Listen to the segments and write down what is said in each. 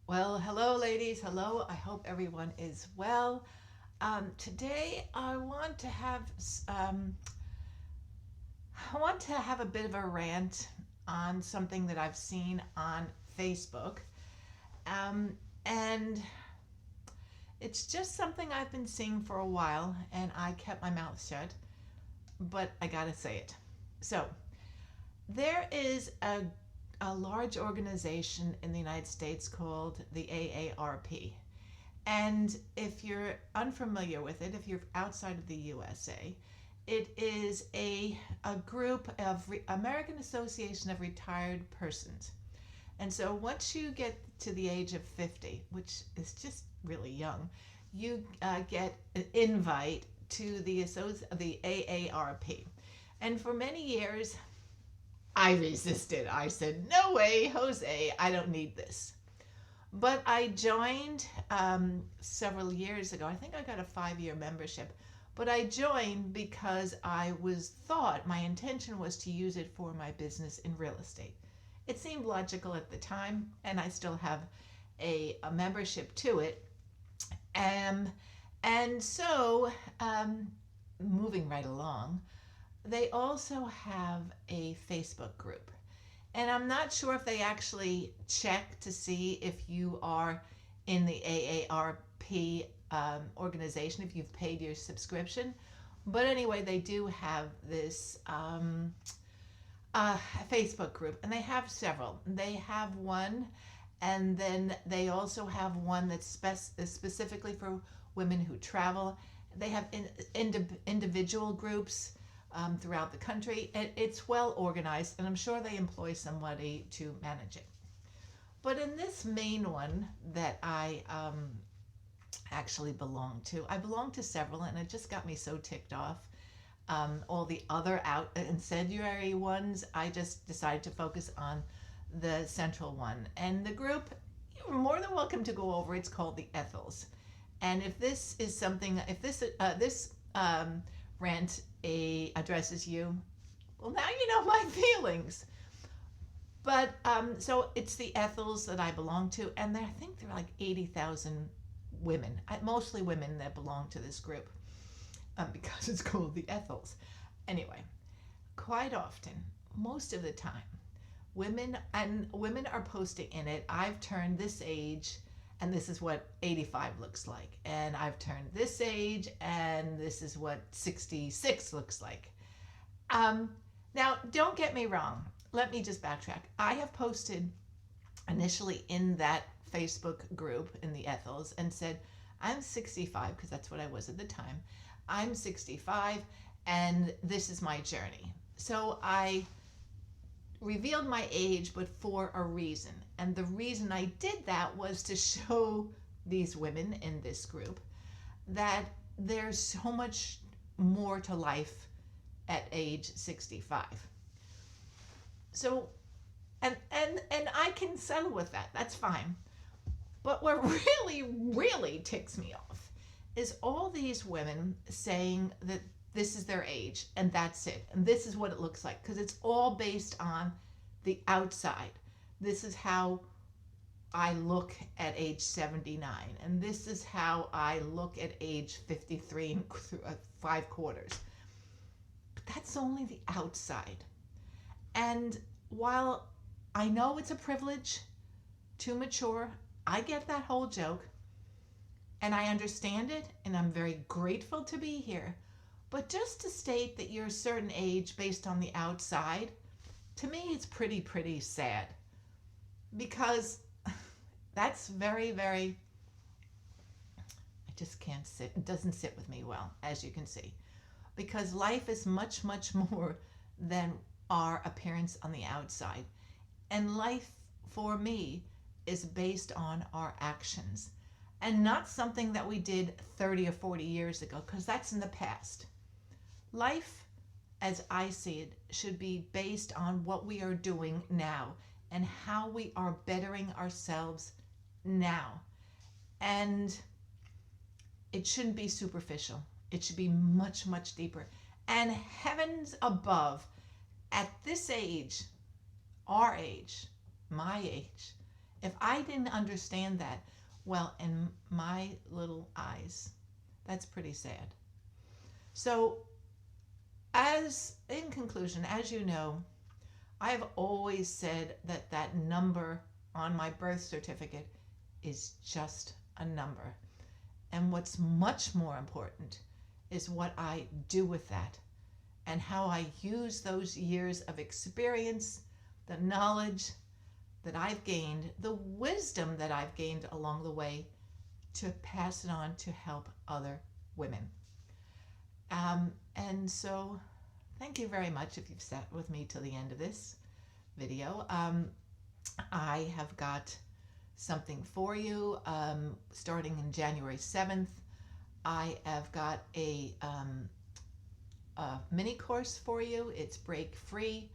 Well, hello, ladies. Hello. I hope everyone is well. Today, I want to have a bit of a rant on something that I've seen on Facebook, um, and it's just something I've been seeing for a while, and I kept my mouth shut, but I gotta say it. So, there is a large organization in the United States called the AARP. And if you're unfamiliar with it, if you're outside of the USA, it is a group of American Association of Retired Persons. And so once you get to the age of 50, which is just really young, you get an invite to the AARP. And for many years, I resisted. I said, no way, Jose, I don't need this. But I joined several years ago. I think I got a 5 year membership. But I joined because my intention was to use it for my business in real estate. It seemed logical at the time, and I still have a membership to it. Um, and so, moving right along, they also have a Facebook group. And I'm not sure if they actually check to see if you are in the AARP organization, if you've paid your subscription. But anyway, they do have this Facebook group, and they have several. They have one, and then they also have one that's specifically for women who travel. They have individual groups throughout the country. It's well organized, and I'm sure they employ somebody to manage it. But in this main one that I actually belong to, I belong to several, and it just got me so ticked off. All the other out incendiary ones, I just decided to focus on the central one. And the group, you're more than welcome to go over. It's called the Ethels. And if this is something, if this rant addresses you, well, now you know my feelings. But so it's the Ethels that I belong to, and I think there are like 80,000 women, mostly women that belong to this group, because it's called the Ethels. Anyway, quite often, most of the time, women are posting in it. I've turned this age, and this is what 85 looks like, and I've turned this age, and this is what 66 looks like. Um, Now, don't get me wrong. Let me just backtrack. I have posted initially in that Facebook group in the Ethels and said, I'm 65, because that's what I was at the time. I'm 65, and this is my journey. So I revealed my age, but for a reason. And the reason I did that was to show these women in this group that there's so much more to life at age 65. So, and I can settle with that. That's fine. But what really ticks me off is all these women saying that this is their age and that's it. And this is what it looks like, because it's all based on the outside. This is how I look at age 79, and this is how I look at age 53 and 5/4. But that's only the outside. And while I know it's a privilege to mature, I get that whole joke, and I understand it, and I'm very grateful to be here. But just to state that you're a certain age based on the outside, to me, it's pretty sad, because that's very, I just can't sit, it doesn't sit with me well, as you can see, because life is much more than our appearance on the outside. And life, for me, is based on our actions, and not something that we did 30 or 40 years ago, because that's in the past. Life, as I see it, should be based on what we are doing now and how we are bettering ourselves now. And it shouldn't be superficial. It should be much deeper. And heavens above, at this age, our age, my age, If I didn't understand that, well, in my little eyes, that's pretty sad. So, as in conclusion, as you know, I've always said that that number on my birth certificate is just a number. And what's much more important is what I do with that and how I use those years of experience, the knowledge that I've gained, the wisdom that I've gained along the way to pass it on to help other women. And so, thank you very much if you've sat with me till the end of this video. I have got something for you starting in January 7th. I have got a mini course for you. It's break free.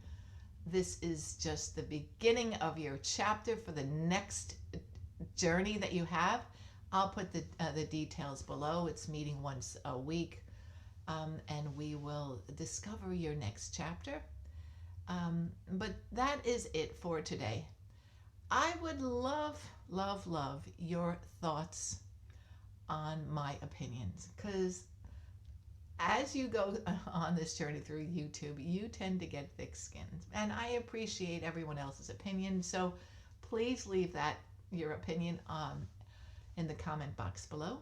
This is just the beginning of your chapter for the next journey that you have. I'll put the details below. It's meeting once a week, and we will discover your next chapter. But that is it for today. I would love, love, love your thoughts on my opinions, because as you go on this journey through YouTube, you tend to get thick skinned, and I appreciate everyone else's opinion. So please leave that your opinion in the comment box below.